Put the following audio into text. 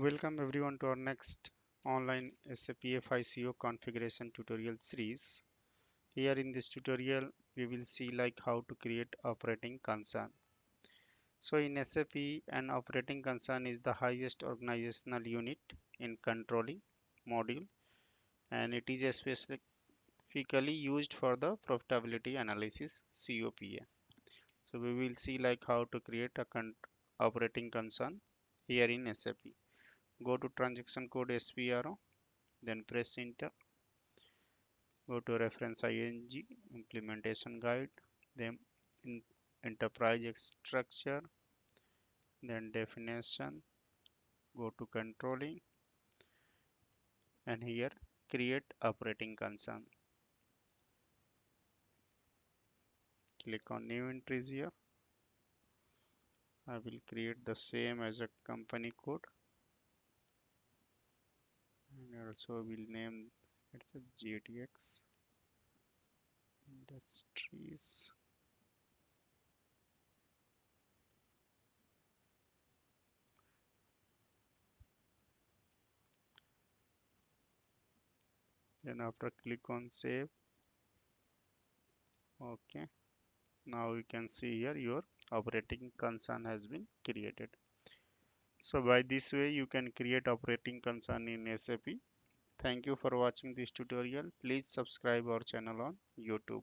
Welcome everyone to our next online SAP FICO configuration tutorial series. Here in this tutorial, we will see like how to create operating concern. So in SAP, an operating concern is the highest organizational unit in controlling module, and it is specifically used for the profitability analysis COPA. So we will see like how to create a operating concern here in SAP. Go to transaction code SPRO, then press enter. Go to reference ing, implementation guide, then in enterprise structure, then definition, go to controlling, and here create operating concern. Click on new entries here. I will create the same as a company code, and also will name it's a GTX Industries. Then after click on save. Okay. Now you can see here your operating concern has been created. So by this way you can create operating concern in SAP. Thank you for watching this tutorial. Please subscribe our channel on YouTube.